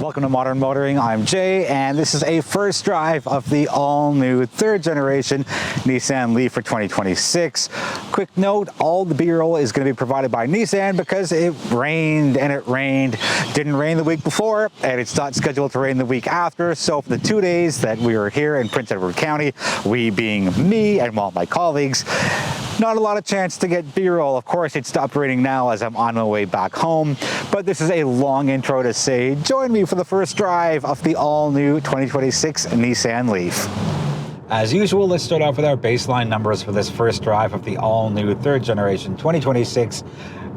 Welcome to Modern Motoring. I'm Jay, and this is a first drive of the all-new third generation Nissan Leaf for 2026. Quick note, all the B-roll is going to be provided by Nissan because it rained and it rained. Didn't rain the week before, and it's not scheduled to rain the week after. So for the 2 days that we were here in Prince Edward County, we being me and all my colleagues, not a lot of chance to get B-roll. Of course, it stopped raining now as I'm on my way back home, but this is a long intro to say, join me for the first drive of the all-new 2026 Nissan Leaf. As usual, let's start off with our baseline numbers for this first drive of the all-new third generation 2026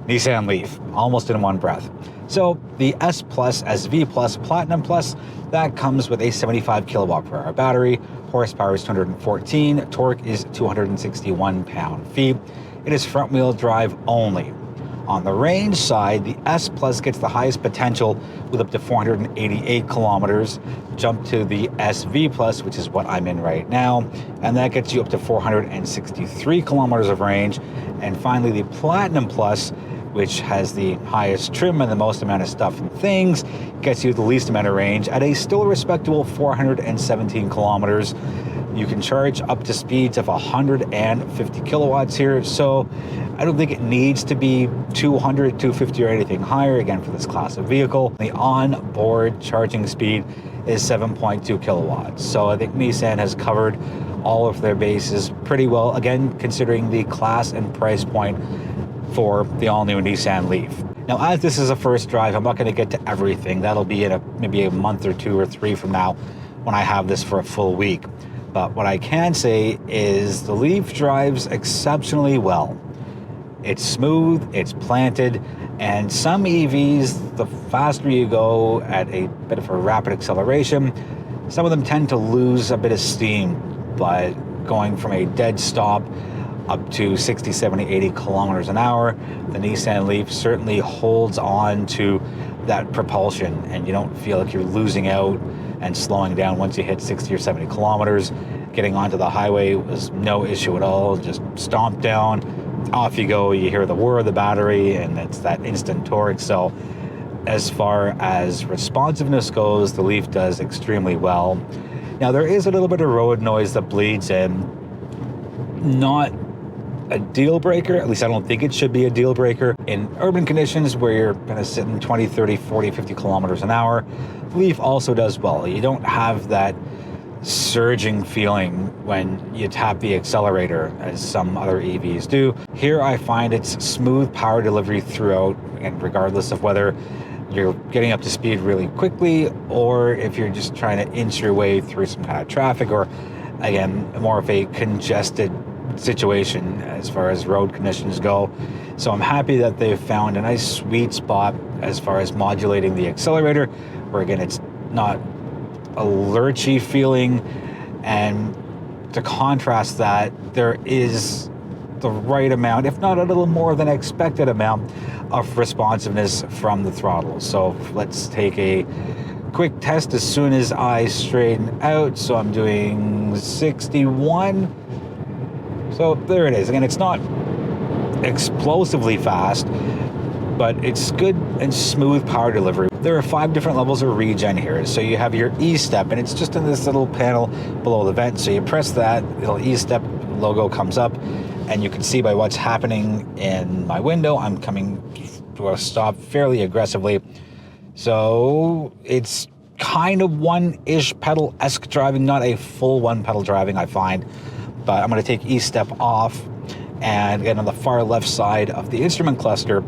Nissan Leaf, almost in one breath. So the S Plus, SV Plus, Platinum Plus, that comes with a 75 kilowatt per hour battery, horsepower is 214, torque is 261 pound-feet. It is front wheel drive only. On the range side, the S Plus gets the highest potential with up to 488 kilometers. Jump to the SV Plus, which is what I'm in right now, and that gets you up to 463 kilometers of range. And finally, the Platinum Plus, which has the highest trim and the most amount of stuff and things, gets you the least amount of range at a still respectable 417 kilometers. You can charge up to speeds of 150 kilowatts here, so I don't think it needs to be 200, 250 or anything higher, again, for this class of vehicle. The on-board charging speed is 7.2 kilowatts, so I think Nissan has covered all of their bases pretty well, again, considering the class and price point for the all-new Nissan Leaf. Now, as this is a first drive, I'm not going to get to everything. That'll be in maybe a month or two or three from now when I have this for a full week. But what I can say is the Leaf drives exceptionally well. It's smooth, it's planted, and some EVs, the faster you go at a bit of a rapid acceleration, some of them tend to lose a bit of steam. But going from a dead stop up to 60, 70, 80 kilometers an hour, the Nissan Leaf certainly holds on to that propulsion, and you don't feel like you're losing out and slowing down once you hit 60 or 70 kilometers. Getting onto the highway was no issue at all. Just stomp down, off you go. You hear the whir of the battery, and it's that instant torque. So as far as responsiveness goes, the Leaf does extremely well. Now, there is a little bit of road noise that bleeds in. Not a deal breaker, at least I don't think it should be a deal breaker. In urban conditions where you're kind of sitting 20, 30, 40, 50 kilometers an hour, Leaf also does well. You don't have that surging feeling when you tap the accelerator as some other EVs do. Here I find it's smooth power delivery throughout, and regardless of whether you're getting up to speed really quickly or if you're just trying to inch your way through some kind of traffic, or again, more of a congested situation as far as road conditions go. So I'm happy that they've found a nice sweet spot as far as modulating the accelerator, where again, it's not a lurchy feeling, and to contrast that, there is the right amount, if not a little more than expected amount, of responsiveness from the throttle. So let's take a quick test as soon as I straighten out. So I'm doing 61. So there it is. Again, it's not explosively fast, but it's good and smooth power delivery. There are 5 different levels of regen here. So you have your E-step, and it's just in this little panel below the vent. So you press that, little E-step logo comes up, and you can see by what's happening in my window, I'm coming to a stop fairly aggressively. So it's kind of one-ish pedal-esque driving, not a full one-pedal driving, I find. But I'm going to take E-step off, and again, on the far left side of the instrument cluster,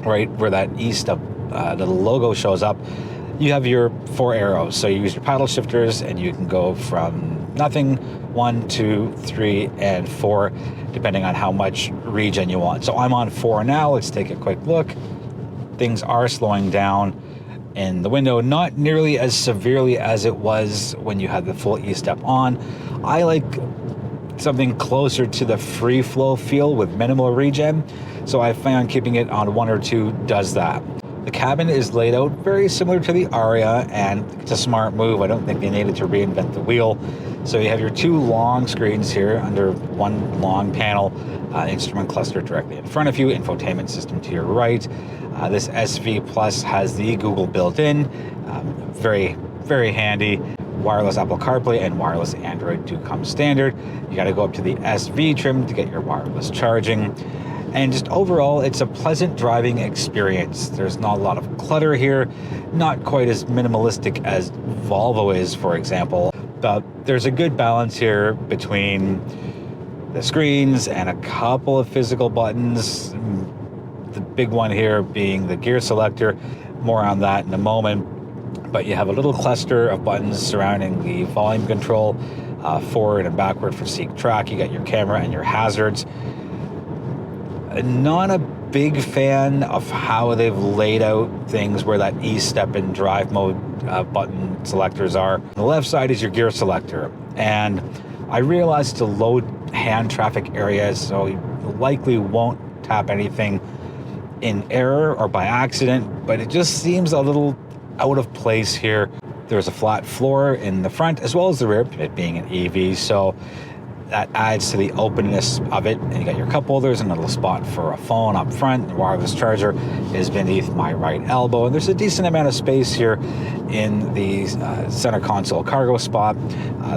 right where that E-step little logo shows up, you have your 4 arrows. So you use your paddle shifters, and you can go from nothing, 1, 2, 3, and 4, depending on how much regen you want. So I'm on 4 now. Let's take a quick look. Things are slowing down in the window, not nearly as severely as it was when you had the full E-step on. I like something closer to the free flow feel with minimal regen, so I found keeping it on 1 or 2 does that. The cabin is laid out very similar to the Aria, and it's a smart move. I don't think they needed to reinvent the wheel. So you have your two long screens here under one long panel, instrument cluster directly in front of you, infotainment system to your right. This SV Plus has the Google built in, very, very handy. Wireless Apple CarPlay and wireless Android do come standard. You got to go up to the SV trim to get your wireless charging. And just overall, it's a pleasant driving experience. There's not a lot of clutter here, not quite as minimalistic as Volvo is, for example, but there's a good balance here between the screens and a couple of physical buttons. The big one here being the gear selector, more on that in a moment. But you have a little cluster of buttons surrounding the volume control, forward and backward for seek track. You got your camera and your hazards. Not a big fan of how they've laid out things where that e-step and drive mode button selectors are. On the left side is your gear selector, and I realize it's a low hand traffic area, so you likely won't tap anything in error or by accident, but it just seems a little out of place here. There's a flat floor in the front as well as the rear, it being an EV, so that adds to the openness of it. And you got your cup holders and a little spot for a phone up front. The wireless charger is beneath my right elbow, and there's a decent amount of space here in the center console cargo spot.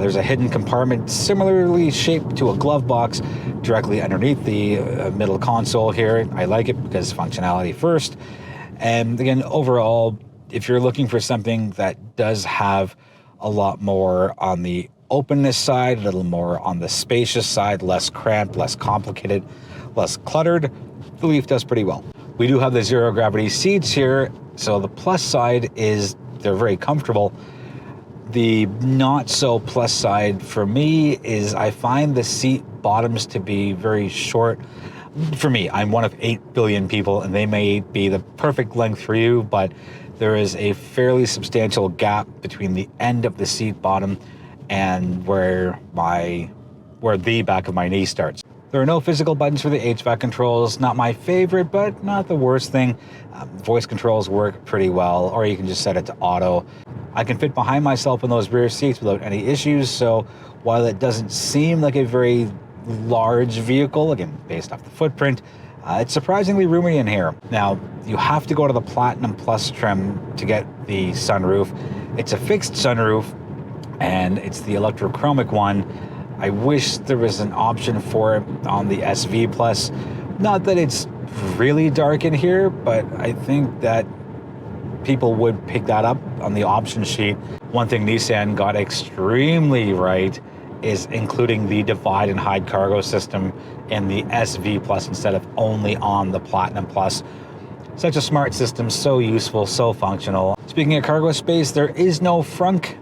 There's a hidden compartment similarly shaped to a glove box directly underneath the middle console here. I like it because functionality first. And again, overall, if you're looking for something that does have a lot more on the openness side, a little more on the spacious side, less cramped, less complicated, less cluttered, the Leaf does pretty well. We do have the zero gravity seats here, so the plus side is they're very comfortable. The not so plus side for me is I find the seat bottoms to be very short. For me, I'm one of 8 billion people, and they may be the perfect length for you, but there is a fairly substantial gap between the end of the seat bottom and where the back of my knee starts. There are no physical buttons for the HVAC controls. Not my favorite, but not the worst thing. Voice controls work pretty well, or you can just set it to auto. I can fit behind myself in those rear seats without any issues, so while it doesn't seem like a very large vehicle, again, based off the footprint, it's surprisingly roomy in here. Now, you have to go to the Platinum Plus trim to get the sunroof. It's a fixed sunroof, and it's the electrochromic one. I wish there was an option for it on the SV Plus. Not that it's really dark in here, but I think that people would pick that up on the option sheet. One thing Nissan got extremely right is including the divide and hide cargo system in the SV Plus instead of only on the Platinum Plus. Such a smart system, so useful, so functional. Speaking of cargo space, there is no frunk.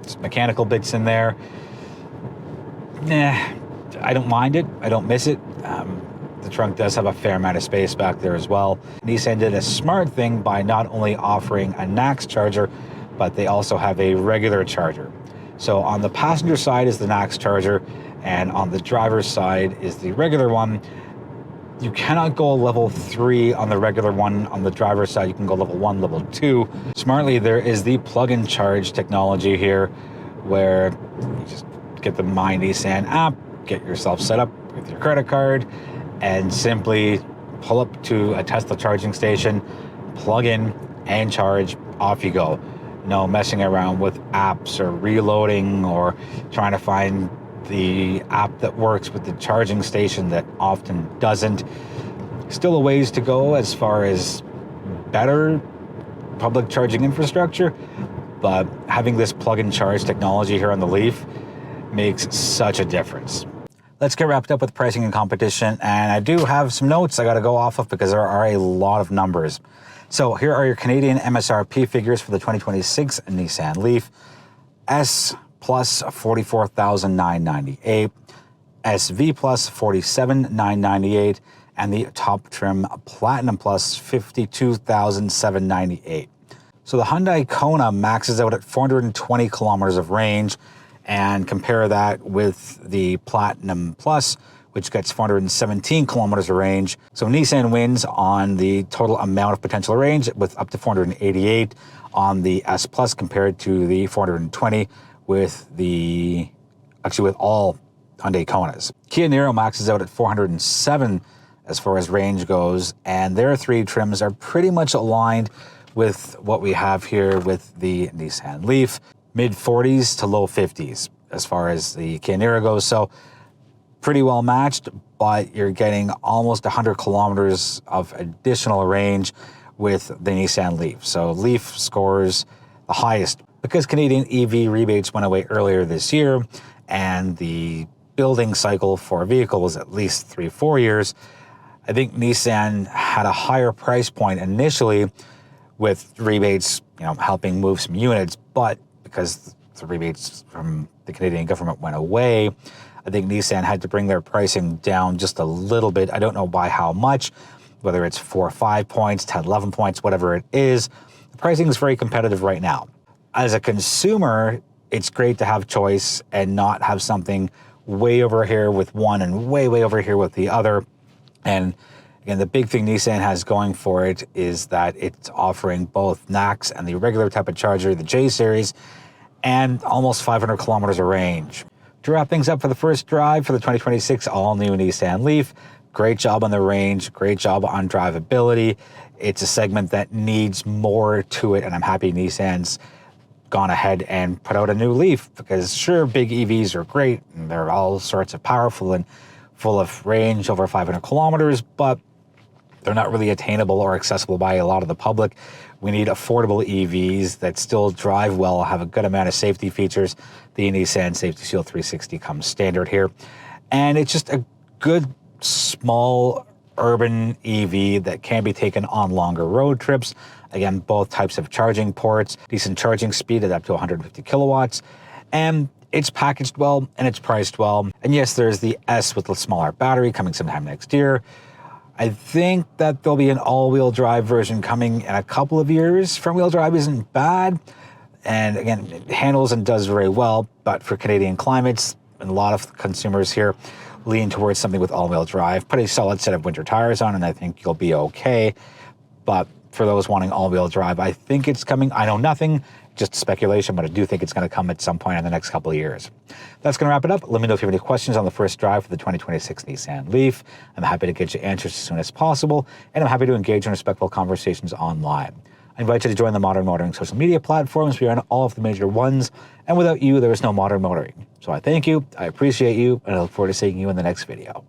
Just mechanical bits in there. I don't mind it. I don't miss it. The trunk does have a fair amount of space back there as well. Nissan did a smart thing by not only offering a Nacs charger, but they also have a regular charger. So on the passenger side is the Nacs charger, and on the driver's side is the regular one. You cannot go level 3 on the regular one. On the driver's side, you can go level 1, level 2. Smartly, there is the plug-in charge technology here, where you just get the My Nissan app, get yourself set up with your credit card, and simply pull up to a Tesla charging station, plug in and charge, off you go. No messing around with apps or reloading or trying to find the app that works with the charging station that often doesn't. Still a ways to go as far as better public charging infrastructure, but having this plug-in charge technology here on the Leaf makes such a difference. Let's get wrapped up with pricing and competition, and I do have some notes I got to go off of because there are a lot of numbers. So here are your Canadian MSRP figures for the 2026 Nissan Leaf. S Plus $44,998, SV Plus $47,998, and the top trim Platinum Plus $52,798. So the Hyundai Kona maxes out at 420 kilometers of range, and compare that with the Platinum Plus, which gets 417 kilometers of range. So Nissan wins on the total amount of potential range with up to 488 on the S Plus compared to the 420 with all Hyundai Konas. Kia Niro maxes out at 407 as far as range goes, and their three trims are pretty much aligned with what we have here with the Nissan Leaf, mid 40s to low 50s as far as the Kia Niro goes. So pretty well matched, but you're getting almost 100 kilometers of additional range with the Nissan Leaf. So Leaf scores the highest because Canadian EV rebates went away earlier this year, and the building cycle for a vehicle is at least 3-4 years. I think Nissan had a higher price point initially with rebates, helping move some units, but because the rebates from the Canadian government went away, I think Nissan had to bring their pricing down just a little bit. I don't know by how much, whether it's 4 or 5 points, 10, 11 points, whatever it is. The pricing is very competitive right now. As a consumer, it's great to have choice and not have something way over here with one and way over here with the other. And again, the big thing Nissan has going for it is that it's offering both Nacs and the regular type of charger, the J series, and almost 500 kilometers of range. To wrap things up for the first drive for the 2026 all-new Nissan Leaf, great job on the range, great job on drivability. It's a segment that needs more to it, and I'm happy Nissan's gone ahead and put out a new Leaf, because sure, big EVs are great, and they're all sorts of powerful and full of range over 500 kilometers, but they're not really attainable or accessible by a lot of the public. We need affordable EVs that still drive well, have a good amount of safety features. The Nissan Safety Shield 360 comes standard here. And it's just a good, small, urban EV that can be taken on longer road trips. Again, both types of charging ports, decent charging speed at up to 150 kilowatts. And it's packaged well and it's priced well. And yes, there's the S with the smaller battery coming sometime next year. I think that there'll be an all-wheel drive version coming in a couple of years. Front-wheel drive isn't bad, and again, it handles and does very well, but for Canadian climates, and a lot of consumers here lean towards something with all-wheel drive. Put a solid set of winter tires on, and I think you'll be okay. But for those wanting all-wheel drive, I think it's coming. I know nothing, just speculation, but I do think it's going to come at some point in the next couple of years. That's going to wrap it up. Let me know if you have any questions on the first drive for the 2026 Nissan Leaf. I'm happy to get you answers as soon as possible, and I'm happy to engage in respectful conversations online. I invite you to join the Modern Motoring social media platforms. We are on all of the major ones, and without you, there is no Modern Motoring. So I thank you, I appreciate you, and I look forward to seeing you in the next video.